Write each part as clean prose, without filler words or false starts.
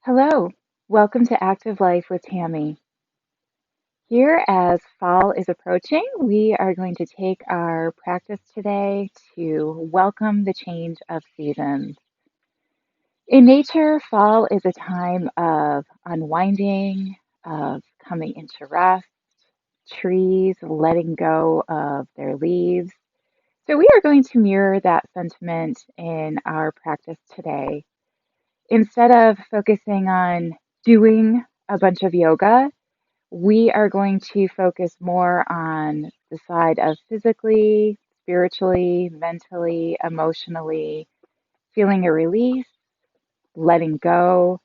Hello, welcome to Active Life with Tammy. Here, as fall is approaching, we are going to take our practice today to welcome the change of seasons. In nature, fall is a time of unwinding, of coming into rest, trees letting go of their leaves. So, we are going to mirror that sentiment in our practice today. Instead of focusing on doing a bunch of yoga, we are going to focus more on the side of physically, spiritually, mentally, emotionally, feeling a release, letting go.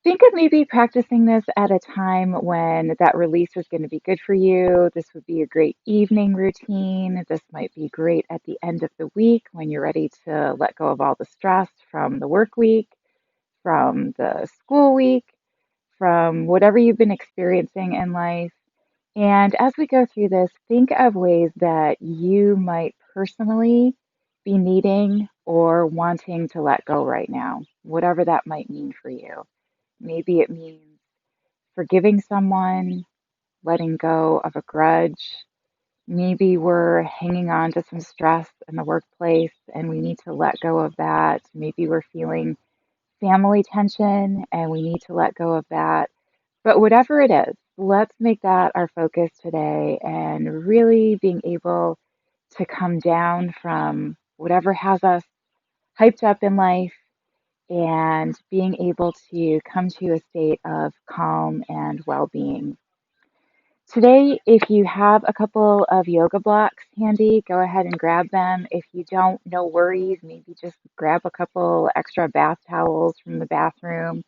Think of maybe practicing this at a time when that release is going to be good for you. This would be a great evening routine. This might be great at the end of the week when you're ready to let go of all the stress from the work week, from the school week, from whatever you've been experiencing in life. And as we go through this, think of ways that you might personally be needing or wanting to let go right now, whatever that might mean for you. Maybe it means forgiving someone, letting go of a grudge. Maybe we're hanging on to some stress in the workplace and we need to let go of that. Maybe we're feeling family tension and we need to let go of that. But whatever it is, let's make that our focus today and really being able to come down from whatever has us hyped up in life and being able to come to a state of calm and well being. Today, if you have a couple of yoga blocks handy, go ahead and grab them. If you don't, no worries. Maybe just grab a couple extra bath towels from the bathroom.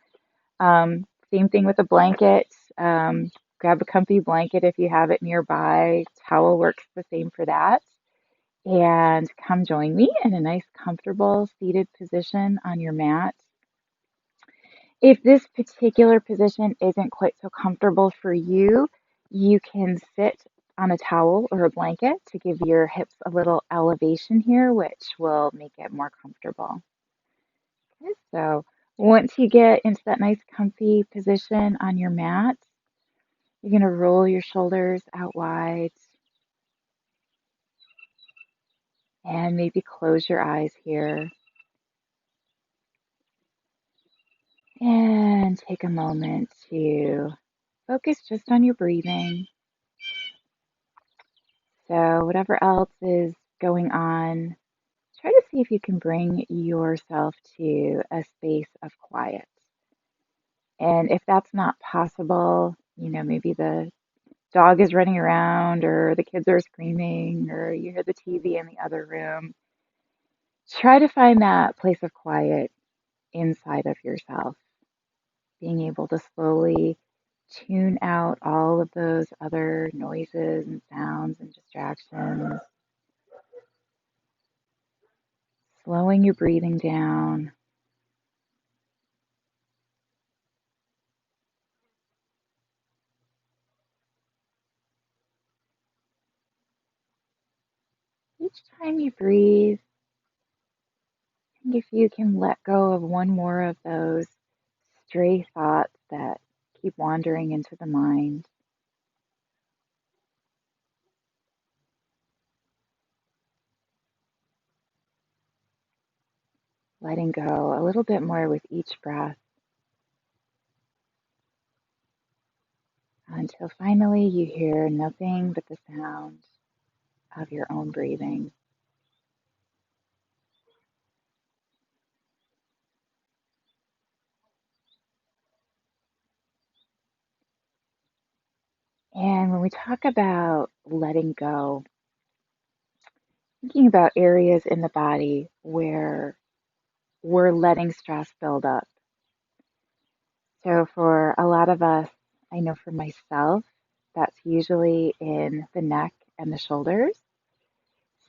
Same thing with a blanket. Grab a comfy blanket if you have it nearby. Towel works the same for that. And come join me in a nice, comfortable seated position on your mat. If this particular position isn't quite so comfortable for you, you can sit on a towel or a blanket to give your hips a little elevation here, which will make it more comfortable. Okay, so once you get into that nice comfy position on your mat, you're going to roll your shoulders out wide and maybe close your eyes here and take a moment to focus just on your breathing. So, whatever else is going on, try to see if you can bring yourself to a space of quiet. And if that's not possible, maybe the dog is running around or the kids are screaming or you hear the TV in the other room, try to find that place of quiet inside of yourself, being able to slowly tune out all of those other noises and sounds and distractions, slowing your breathing down. Each time you breathe, and if you can let go of one more of those stray thoughts that keep wandering into the mind, letting go a little bit more with each breath until finally you hear nothing but the sound of your own breathing. And when we talk about letting go, thinking about areas in the body where we're letting stress build up. So for a lot of us, I know for myself, that's usually in the neck and the shoulders.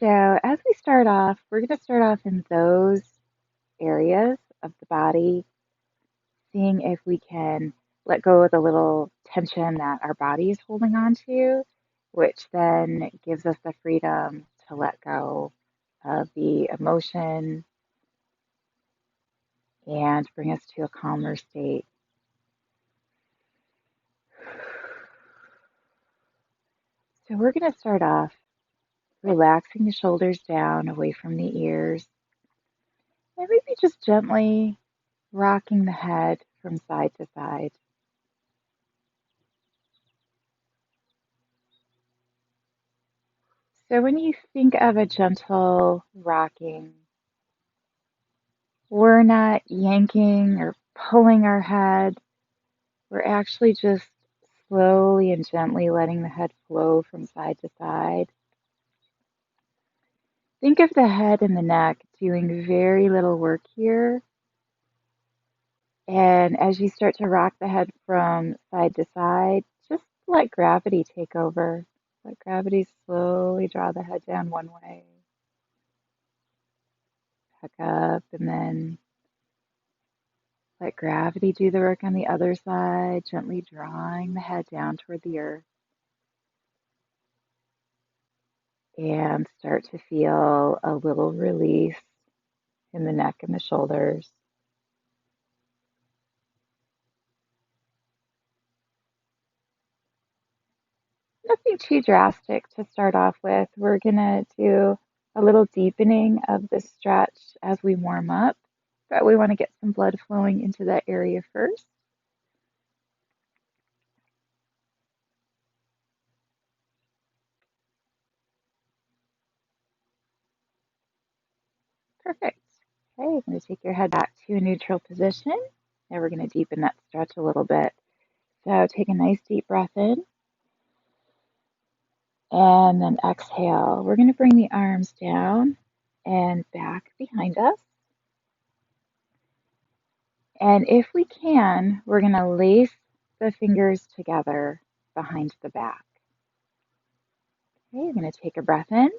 So as we start off, we're going to start off in those areas of the body, seeing if we can let go of the little tension that our body is holding on to, which then gives us the freedom to let go of the emotion and bring us to a calmer state. So we're going to start off relaxing the shoulders down away from the ears, and maybe just gently rocking the head from side to side. So when you think of a gentle rocking, we're not yanking or pulling our head. We're actually just slowly and gently letting the head flow from side to side. Think of the head and the neck doing very little work here. And as you start to rock the head from side to side, just let gravity take over. Let gravity slowly draw the head down one way, back up, and then let gravity do the work on the other side, gently drawing the head down toward the earth. And start to feel a little release in the neck and the shoulders. Nothing too drastic to start off with. We're going to do a little deepening of the stretch as we warm up, but we want to get some blood flowing into that area first. Perfect. Okay, I'm going to take your head back to a neutral position, and we're going to deepen that stretch a little bit. So take a nice deep breath in, and then exhale. We're going to bring the arms down and back behind us. And if we can, we're going to lace the fingers together behind the back. Okay, you're going to take a breath in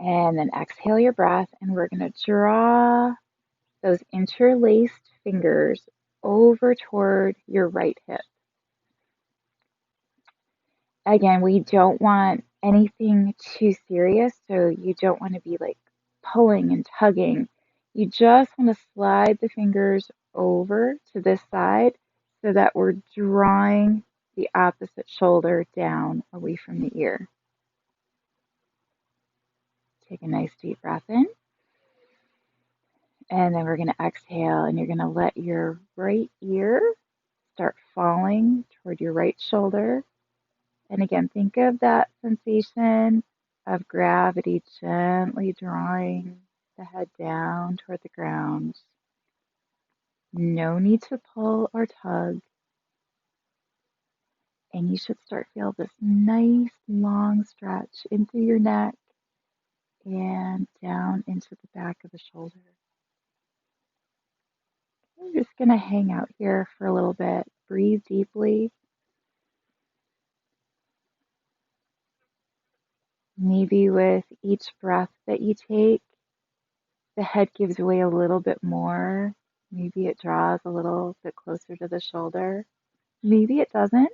and then exhale your breath. And we're going to draw those interlaced fingers over toward your right hip. Again, we don't want anything too serious, so you don't want to be like pulling and tugging. You just want to slide the fingers over to this side so that we're drawing the opposite shoulder down away from the ear. Take a nice deep breath in, and then we're going to exhale, and you're going to let your right ear start falling toward your right shoulder. And again, think of that sensation of gravity gently drawing the head down toward the ground. No need to pull or tug. And you should start feel this nice long stretch into your neck and down into the back of the shoulder. We're just going to hang out here for a little bit. Breathe deeply. Maybe with each breath that you take, the head gives way a little bit more. Maybe it draws a little bit closer to the shoulder. Maybe it doesn't.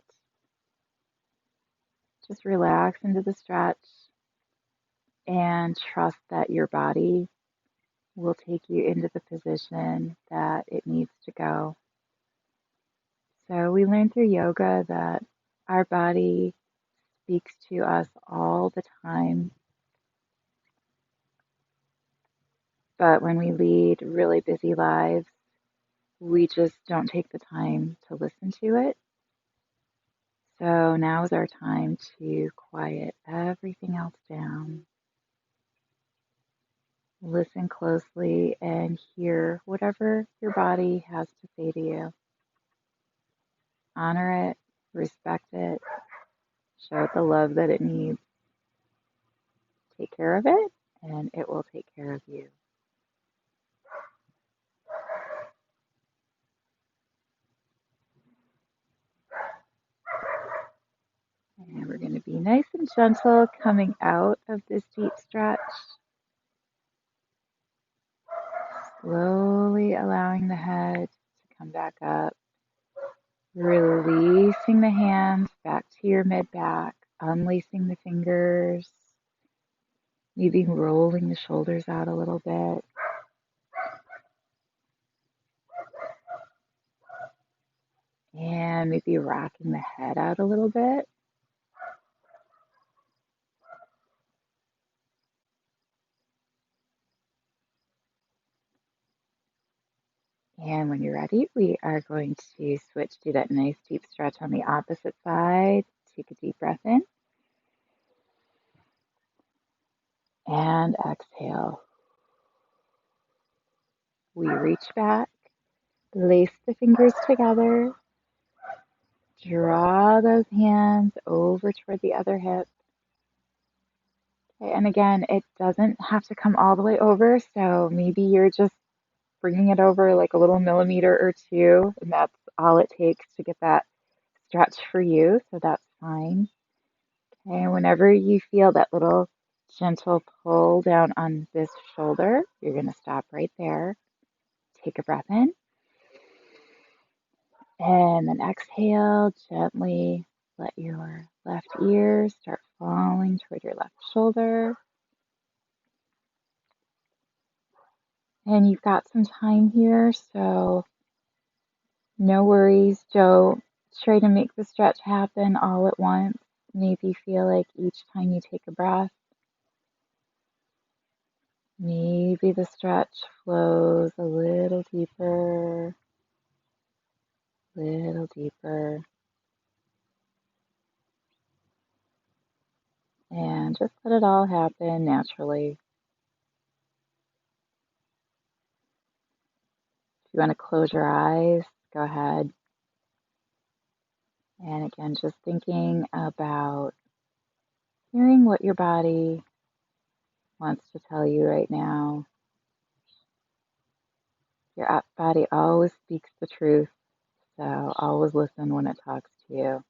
Just relax into the stretch and trust that your body will take you into the position that it needs to go. So we learned through yoga that our body speaks to us all the time. But when we lead really busy lives, we just don't take the time to listen to it. So now is our time to quiet everything else down. Listen closely and hear whatever your body has to say to you. Honor it, respect it, show it the love that it needs. Take care of it, and it will take care of you. And we're going to be nice and gentle coming out of this deep stretch. Slowly allowing the head to come back up. Releasing the hands back to your mid-back, unlacing the fingers, maybe rolling the shoulders out a little bit. And maybe rocking the head out a little bit. And when you're ready, we are going to switch to that nice deep stretch on the opposite side. Take a deep breath in and exhale. We reach back, lace the fingers together, draw those hands over toward the other hip. Okay, and again, it doesn't have to come all the way over, so maybe you're just bringing it over like a little millimeter or two, and that's all it takes to get that stretch for you, so that's fine. Okay, and whenever you feel that little gentle pull down on this shoulder, you're going to stop right there. Take a breath in, and then exhale gently. Let your left ear start falling toward your left shoulder. And you've got some time here, so no worries. Don't try to make the stretch happen all at once. Maybe feel like each time you take a breath, maybe the stretch flows a little deeper, and just let it all happen naturally. If you want to close your eyes, go ahead. And again, just thinking about hearing what your body wants to tell you right now. Your body always speaks the truth, so always listen when it talks to you.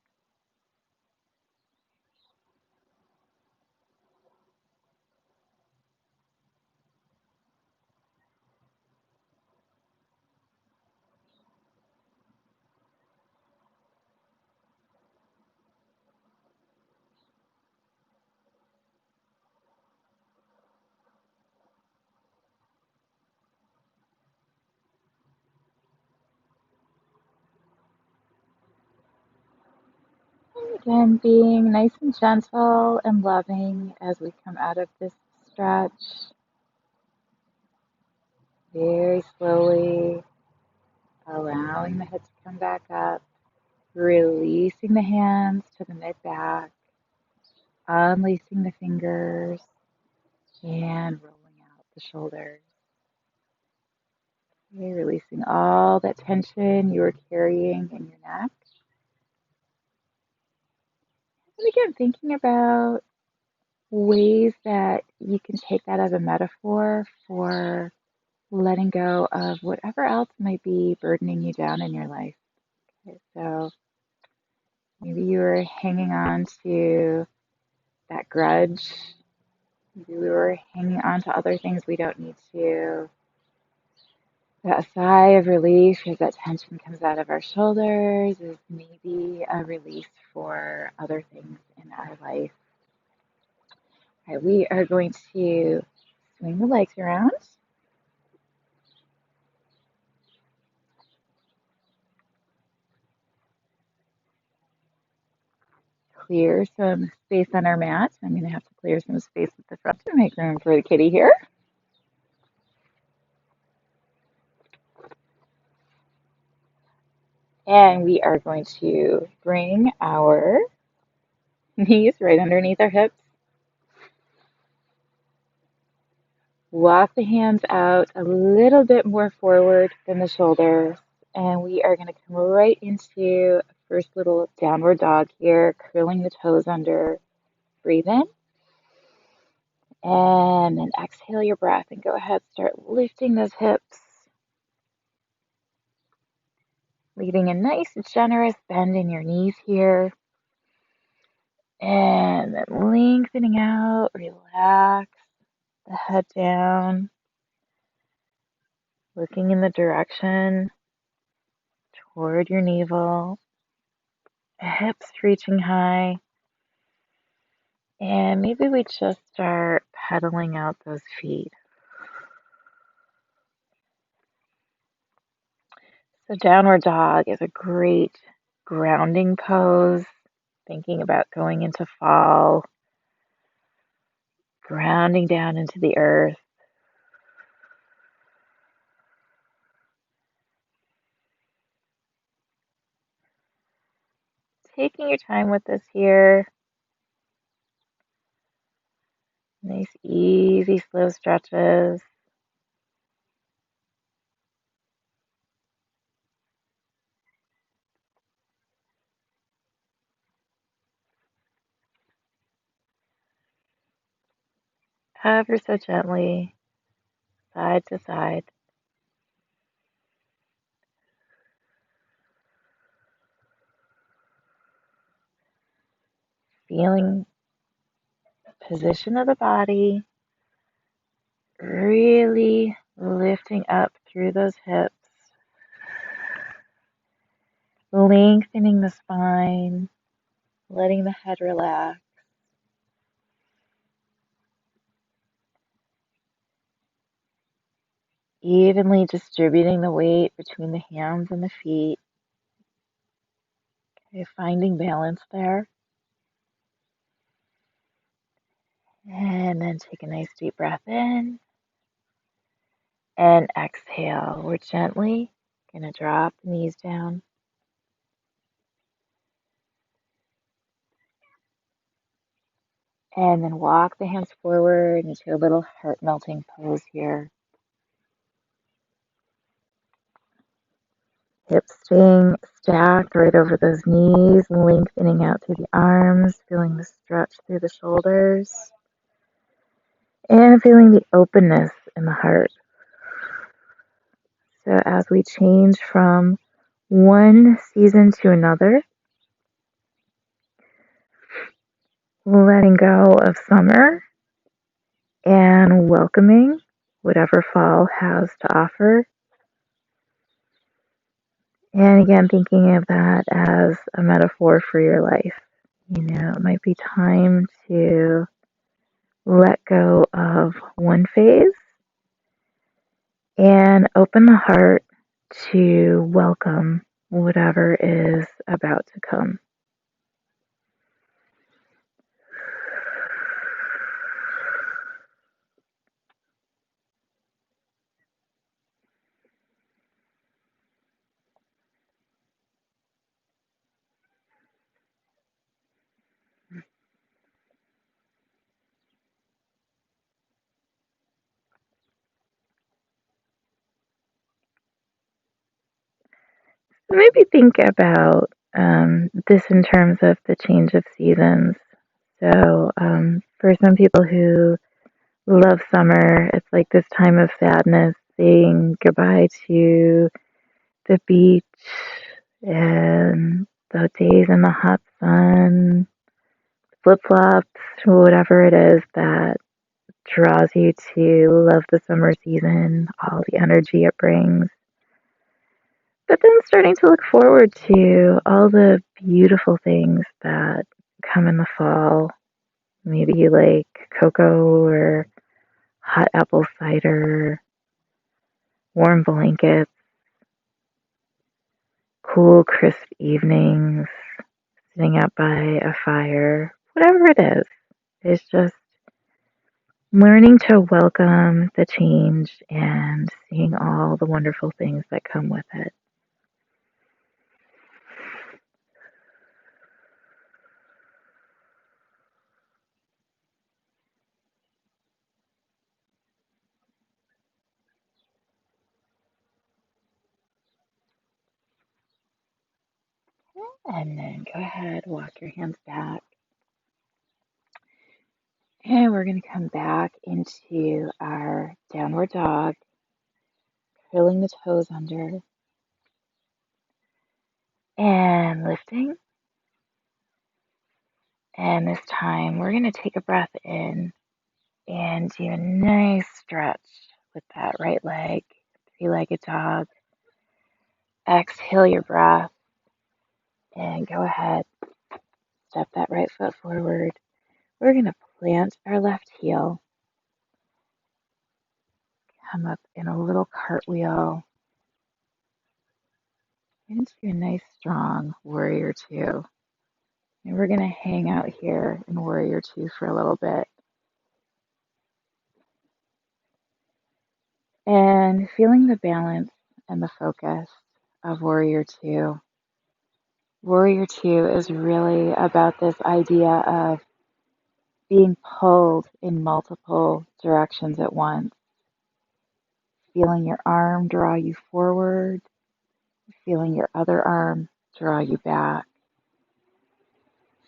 And again, being nice and gentle and loving as we come out of this stretch, very slowly allowing the head to come back up, releasing the hands to the mid back, unlacing the fingers, and rolling out the shoulders. Okay, releasing all that tension you are carrying in your neck. And again, thinking about ways that you can take that as a metaphor for letting go of whatever else might be burdening you down in your life. Okay, so maybe you were hanging on to that grudge. Maybe we were hanging on to other things we don't need to. That sigh of relief as that tension comes out of our shoulders is maybe a release for other things in our life. All right, we are going to swing the legs around. Clear some space on our mat. I'm going to have to clear some space at the front to make room for the kitty here. And we are going to bring our knees right underneath our hips. Walk the hands out a little bit more forward than the shoulders. And we are going to come right into first little downward dog here, curling the toes under. Breathe in. And then exhale your breath and go ahead, start lifting those hips. Leaving a nice, generous bend in your knees here. And then lengthening out, relax the head down, looking in the direction toward your navel, hips reaching high. And maybe we just start pedaling out those feet. So downward dog is a great grounding pose, thinking about going into fall, grounding down into the earth. taking your time with this here. Nice, easy, slow stretches. Ever so gently, side to side. Feeling the position of the body, really lifting up through those hips, lengthening the spine, letting the head relax. Evenly distributing the weight between the hands and the feet. Okay, finding balance there. And then take a nice deep breath in and exhale. We're gently going to drop the knees down. And then walk the hands forward into a little heart melting pose here. Hips staying stacked right over those knees, lengthening out through the arms, feeling the stretch through the shoulders, and feeling the openness in the heart. So as we change from one season to another, letting go of summer and welcoming whatever fall has to offer. And again, thinking of that as a metaphor for your life. You know, it might be time to let go of one phase and open the heart to welcome whatever is about to come. Maybe think about this in terms of the change of seasons. So, for some people who love summer, it's like this time of sadness, saying goodbye to the beach and the days in the hot sun, flip flops, whatever it is that draws you to love the summer season, all the energy it brings. But then starting to look forward to all the beautiful things that come in the fall. Maybe you like cocoa or hot apple cider, warm blankets, cool, crisp evenings, sitting out by a fire, whatever it is. It's just learning to welcome the change and seeing all the wonderful things that come with it. And then go ahead, walk your hands back. And we're going to come back into our downward dog, curling the toes under and lifting. And this time we're going to take a breath in and do a nice stretch with that right leg, three-legged dog. Exhale your breath and go ahead, step that right foot forward. We're going to plant our left heel, come up in a little cartwheel into a nice strong warrior two. And we're going to hang out here in warrior two for a little bit. And feeling the balance and the focus of warrior two. Warrior Two is really about this idea of being pulled in multiple directions at once, feeling your arm draw you forward, feeling your other arm draw you back,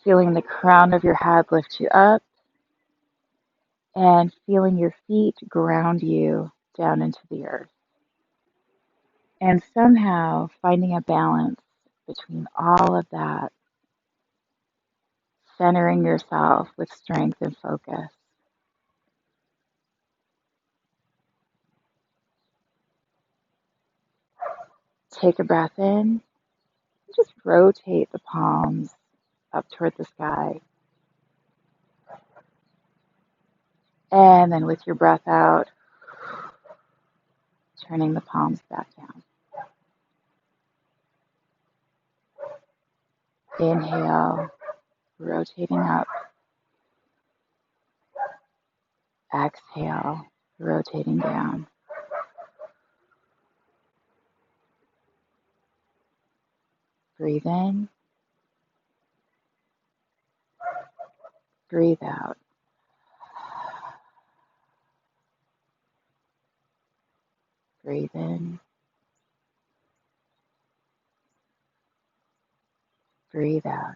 feeling the crown of your head lift you up, and feeling your feet ground you down into the earth. And somehow finding a balance between all of that, centering yourself with strength and focus. Take a breath in, just rotate the palms up toward the sky. And then with your breath out, turning the palms back down. Inhale, rotating up. Exhale, rotating down. Breathe in, breathe out. Breathe in, breathe out.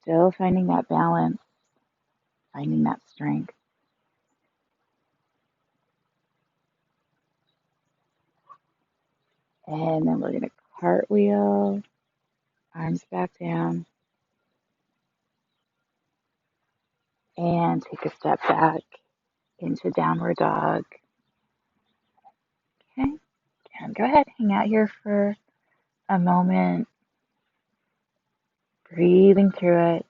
Still finding that balance, finding that strength. And then we're going to cartwheel, arms back down, and take a step back into downward dog. Okay, and go ahead, hang out here for a moment, breathing through it.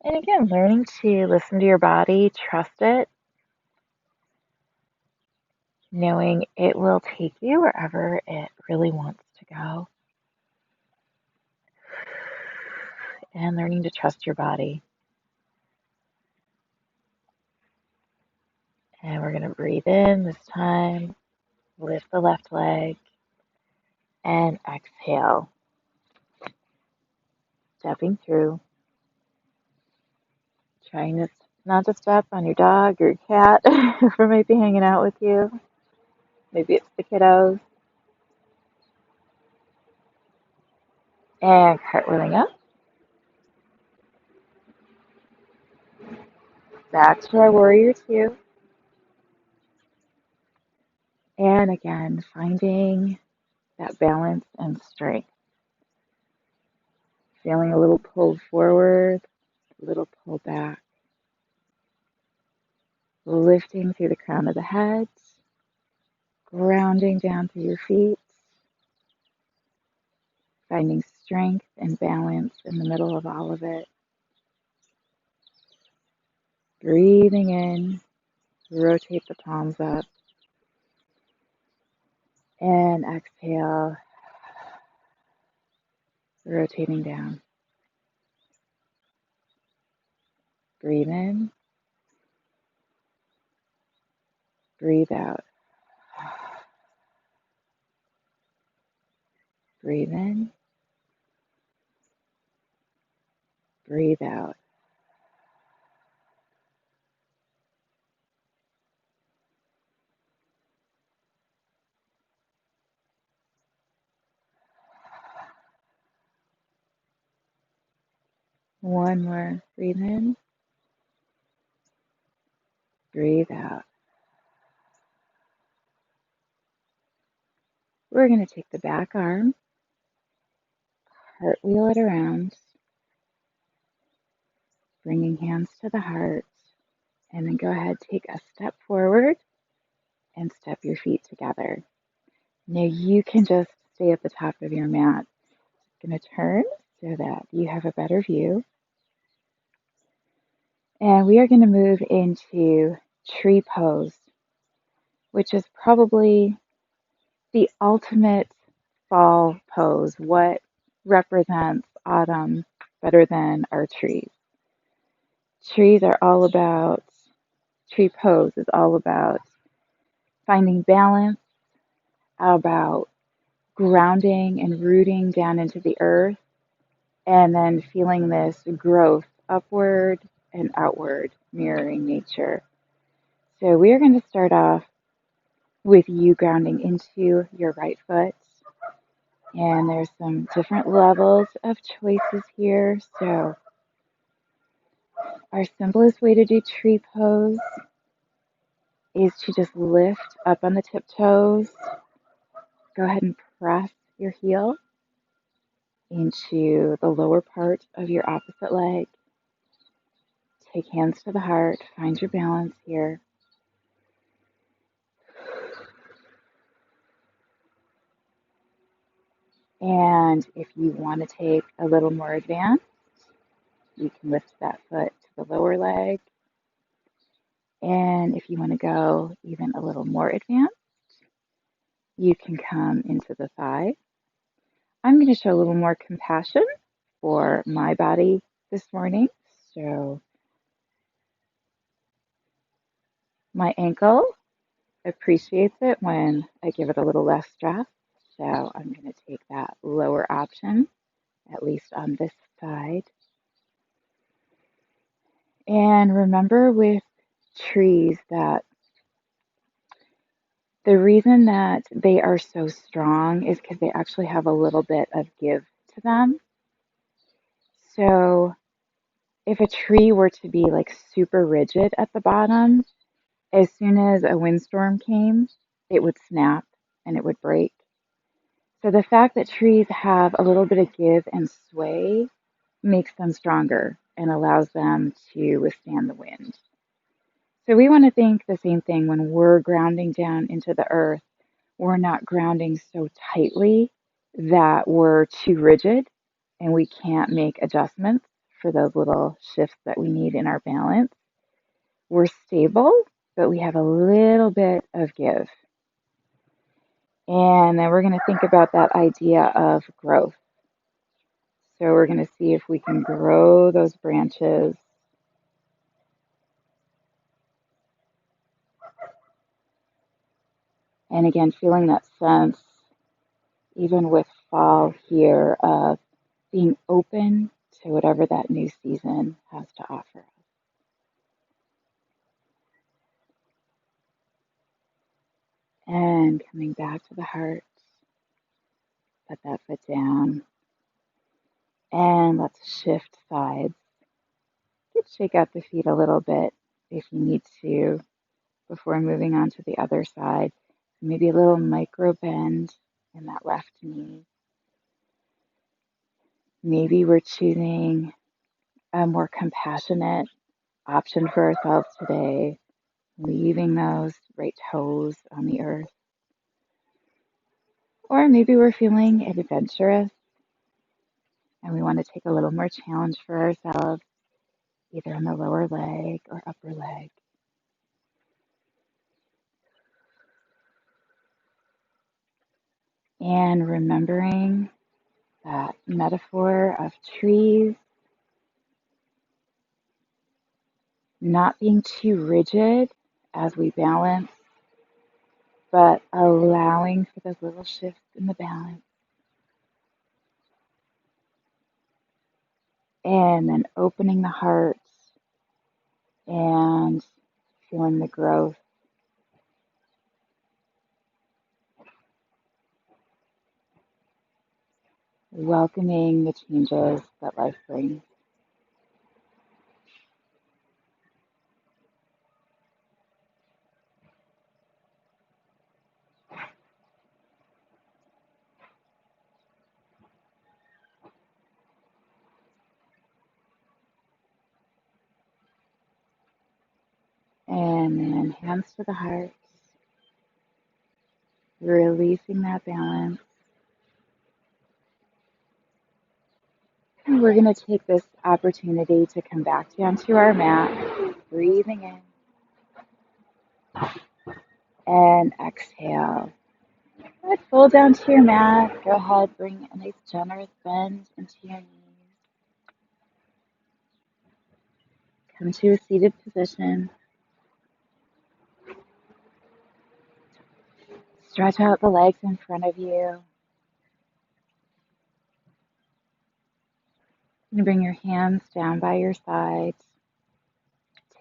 And again, learning to listen to your body, trust it, knowing it will take you wherever it really wants to go. And learning to trust your body. And we're going to breathe in this time, lift the left leg, and exhale, stepping through, trying to not to step on your dog or your cat, whoever might be hanging out with you. Maybe it's the kiddos. And cartwheeling up, back to our warrior two. And again, finding that balance and strength. Feeling a little pull forward, a little pull back. Lifting through the crown of the head, grounding down through your feet, finding strength and balance in the middle of all of it. Breathing in, rotate the palms up, and exhale, rotating down. Breathe in, breathe out. Breathe in, breathe out. One more. Breathe in, breathe out. We're going to take the back arm, cartwheel it around, bringing hands to the heart, and then go ahead, take a step forward and step your feet together. Now you can just stay at the top of your mat. I'm going to turn so that you have a better view. And we are going to move into tree pose, which is probably the ultimate fall pose. What represents autumn better than our trees? Trees are all about, tree pose is all about finding balance, about grounding and rooting down into the earth, and then feeling this growth upward and outward, mirroring nature. So we are going to start off with you grounding into your right foot. And there's some different levels of choices here. So our simplest way to do tree pose is to just lift up on the tiptoes. Go ahead and press your heel into the lower part of your opposite leg. Take hands to the heart. Find your balance here. And if you want to take a little more advanced, you can lift that foot to the lower leg. And if you want to go even a little more advanced, you can come into the thigh. I'm going to show a little more compassion for my body this morning. So my ankle appreciates it when I give it a little less stress. So I'm going to take that lower option, at least on this side. And remember with trees that the reason that they are so strong is because they actually have a little bit of give to them. So if a tree were to be like super rigid at the bottom, as soon as a windstorm came, it would snap and it would break. So the fact that trees have a little bit of give and sway makes them stronger and allows them to withstand the wind. So we want to think the same thing when we're grounding down into the earth. We're not grounding so tightly that we're too rigid and we can't make adjustments for those little shifts that we need in our balance. We're stable, but we have a little bit of give. And then we're going to think about that idea of growth. So we're going to see if we can grow those branches. And again, feeling that sense, even with fall here, of being open to whatever that new season has to offer us. And coming back to the heart, put that foot down. And let's shift sides. Shake out the feet a little bit if you need to before moving on to the other side. Maybe a little micro bend in that left knee. Maybe we're choosing a more compassionate option for ourselves today, leaving those right toes on the earth. Or maybe we're feeling adventurous and we want to take a little more challenge for ourselves, either on the lower leg or upper leg. And remembering that metaphor of trees not being too rigid as we balance, but allowing for those little shifts in the balance. And then opening the heart and feeling the growth. Welcoming the changes that life brings. And then hands to the heart, releasing that balance. And we're going to take this opportunity to come back down to our mat, breathing in and exhale. Good. Fold down to your mat. Go ahead, bring a nice generous bend into your knees. Come to a seated position. Stretch out the legs in front of you. And bring your hands down by your sides.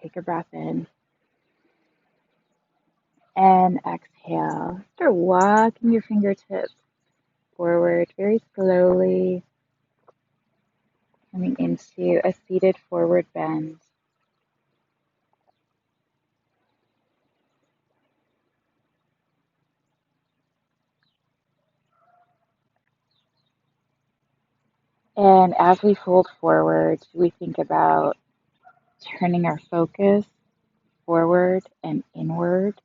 Take a breath in. And exhale. Start walking your fingertips forward very slowly, coming into a seated forward bend. And as we fold forward, we think about turning our focus forward and inward,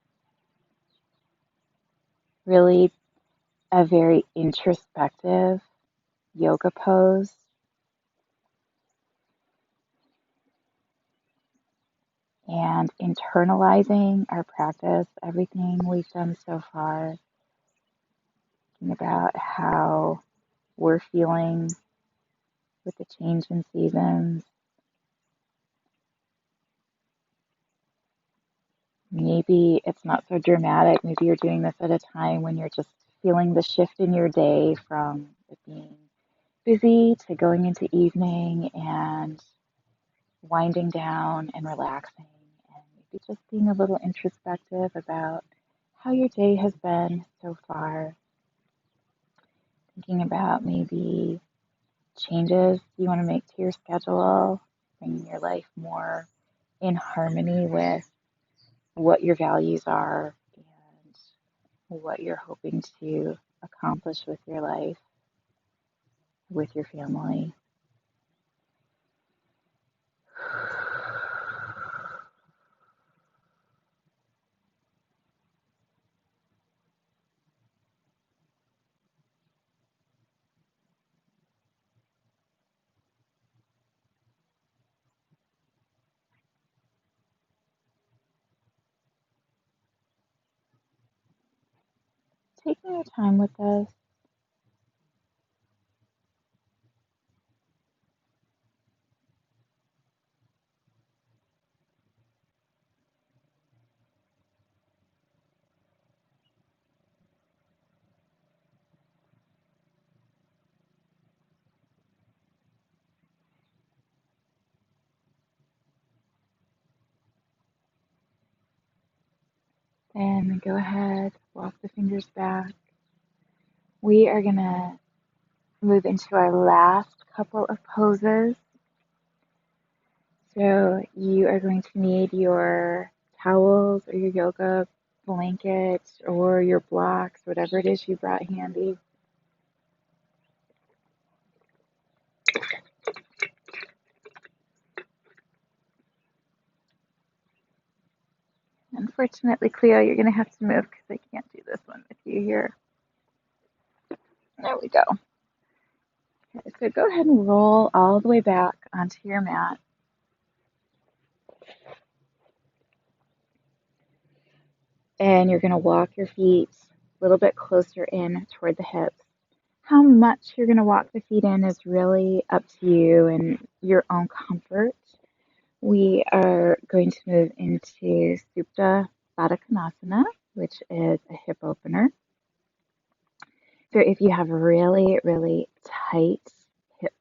really a very introspective yoga pose. And internalizing our practice, everything we've done so far, thinking about how we're feeling with the change in seasons. Maybe it's not so dramatic. Maybe you're doing this at a time when you're just feeling the shift in your day from it being busy to going into evening and winding down and relaxing, and maybe just being a little introspective about how your day has been so far. Thinking about maybe changes you want to make to your schedule, bringing your life more in harmony with what your values are and what you're hoping to accomplish with your life, with your family. Taking your time with this. And go ahead, walk the fingers back. We are going to move into our last couple of poses. So you are going to need your towels or your yoga blanket or your blocks, whatever it is you brought handy. Unfortunately, Cleo, you're going to have to move because I can't do this one with you here. There we go. Okay, so go ahead and roll all the way back onto your mat. And you're going to walk your feet a little bit closer in toward the hips. How much you're going to walk the feet in is really up to you and your own comfort. We are going to move into Supta Baddha Konasana, which is a hip opener. So if you have really, really tight hips,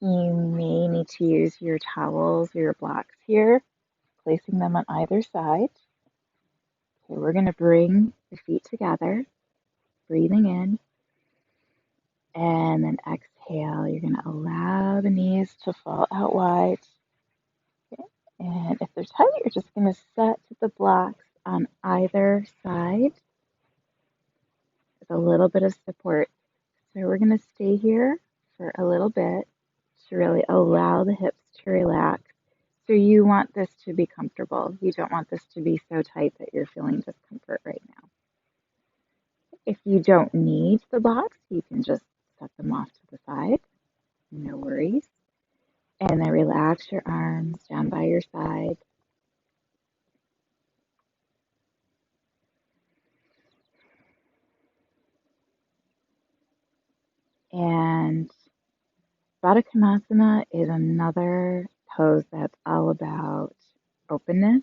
you may need to use your towels or your blocks here, placing them on either side. Okay, we're going to bring the feet together, breathing in, and then exhale. You're going to allow the knees to fall out wide. Okay. And if they're tight, you're just going to set the blocks on either side with a little bit of support. So we're going to stay here for a little bit to really allow the hips to relax. So you want this to be comfortable. You don't want this to be so tight that you're feeling discomfort right now. If you don't need the blocks, you can just set them off to the side. No worries. And then relax your arms down by your side. And Baddha Konasana is another pose that's all about openness.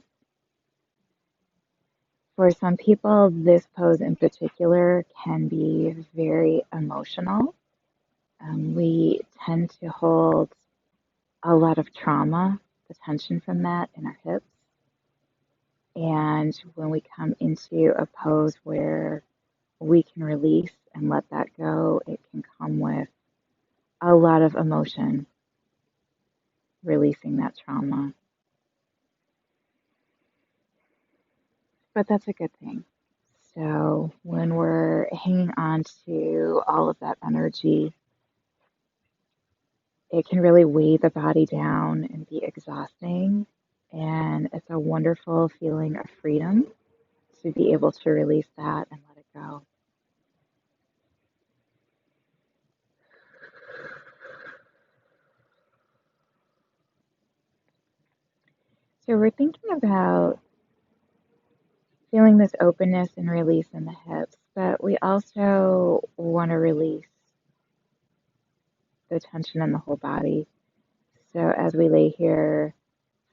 For some people, this pose in particular can be very emotional. We tend to hold a lot of trauma, the tension from that in our hips. And when we come into a pose where we can release and let that go, it can come with a lot of emotion, releasing that trauma. But that's a good thing. So when we're hanging on to all of that energy, it can really weigh the body down and be exhausting. And it's a wonderful feeling of freedom to be able to release that and let it go. So we're thinking about feeling this openness and release in the hips, but we also want to release the tension in the whole body. So as we lay here,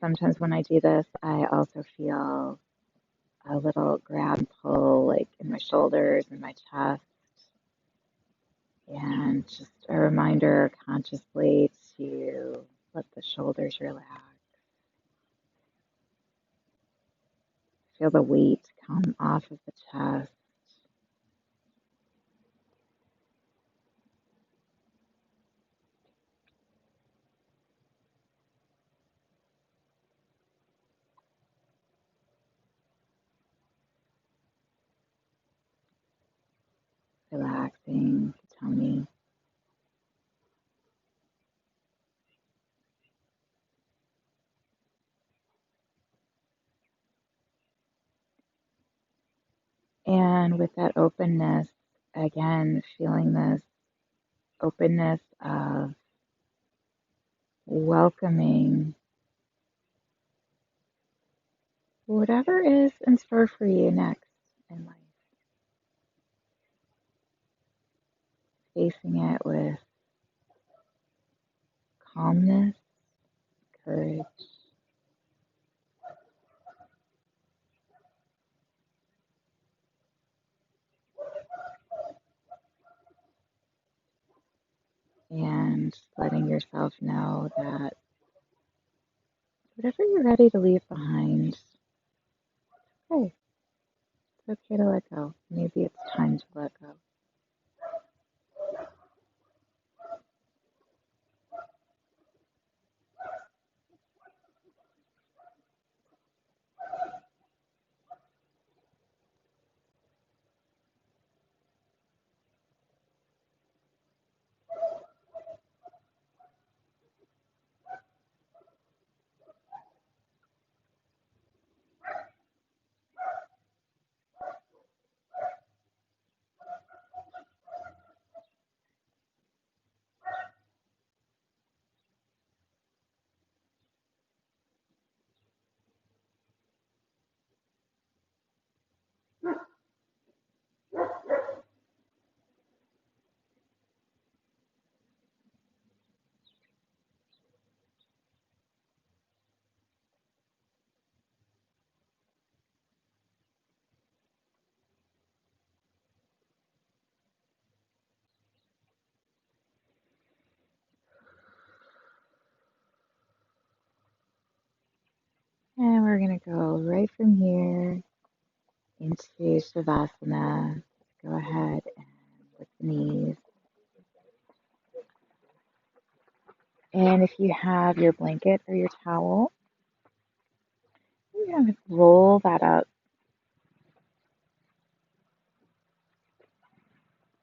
sometimes when I do this, I also feel a little grab and pull like in my shoulders and my chest. And just a reminder consciously to let the shoulders relax. Feel the weight come off of the chest. Relaxing the tummy. And with that openness, again, feeling this openness of welcoming whatever is in store for you next in life. Facing it with calmness, courage, and letting yourself know that whatever you're ready to leave behind, hey, it's okay to let go. Maybe it's time to let go. And we're going to go right from here into Shavasana. Go ahead and with the knees. And if you have your blanket or your towel, you're going to roll that up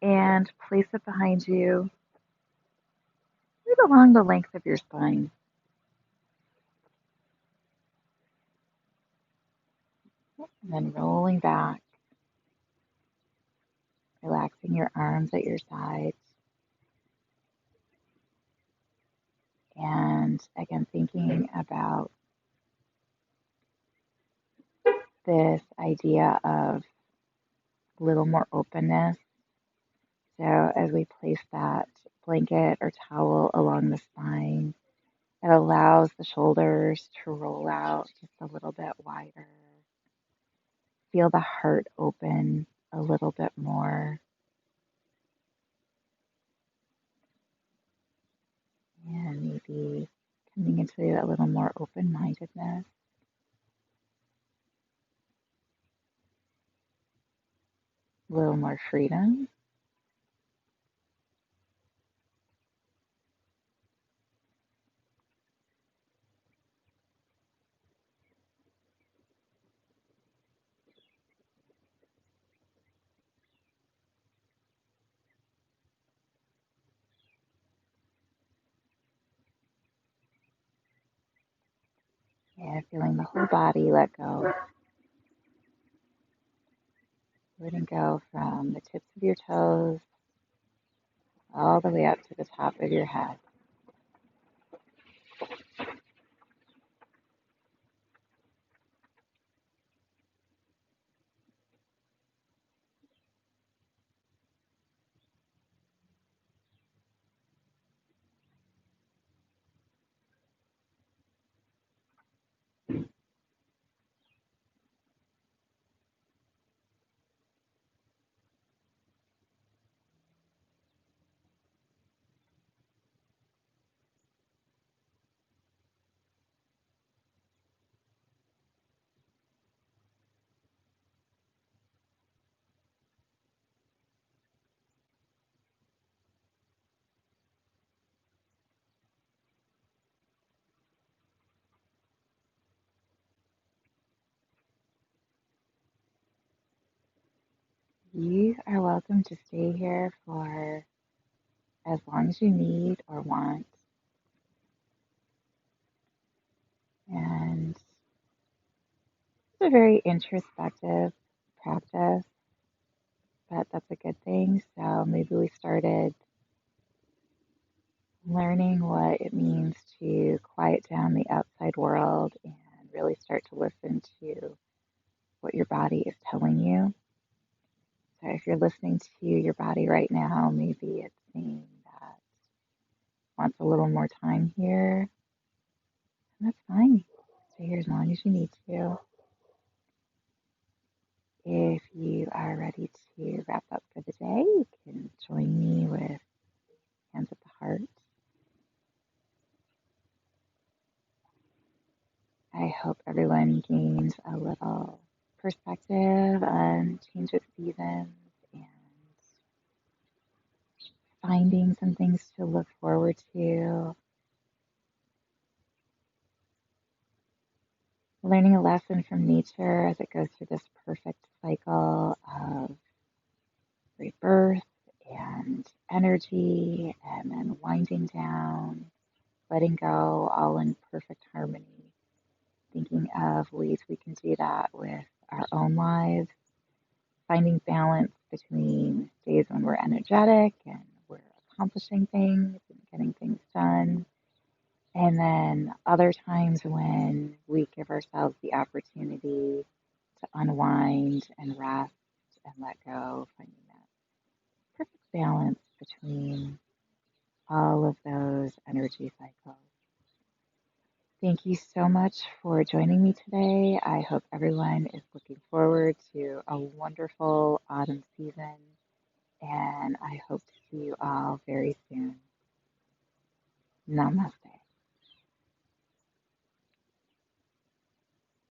and place it behind you, right along the length of your spine. And then rolling back, relaxing your arms at your sides. And again, thinking about this idea of a little more openness. So as we place that blanket or towel along the spine, It allows the shoulders to roll out just a little bit wider. Feel the heart open a little bit more. And maybe coming into a little more open-mindedness, a little more freedom. Yeah, feeling the whole body let go. Letting go from the tips of your toes all the way up to the top of your head. You are welcome to stay here for as long as you need or want. And it's a very introspective practice, but that's a good thing. So maybe we started learning what it means to quiet down the outside world and really start to listen to what your body is telling you. So if you're listening to your body right now, maybe it's saying that it wants a little more time here, and that's fine. Stay here as long as you need to. If you are ready to wrap up for the day, you can join me with hands at the heart. I hope everyone gains a little perspective on change of seasons and finding some things to look forward to, learning a lesson from nature as it goes through this perfect cycle of rebirth and energy, and then winding down, letting go, all in perfect harmony. Thinking of ways we can do that with our own lives, finding balance between days when we're energetic and we're accomplishing things and getting things done, and then other times when we give ourselves the opportunity to unwind and rest and let go, finding that perfect balance between all of those energy cycles. Thank you so much for joining me today. I hope everyone is looking forward to a wonderful autumn season, and I hope to see you all very soon. Namaste.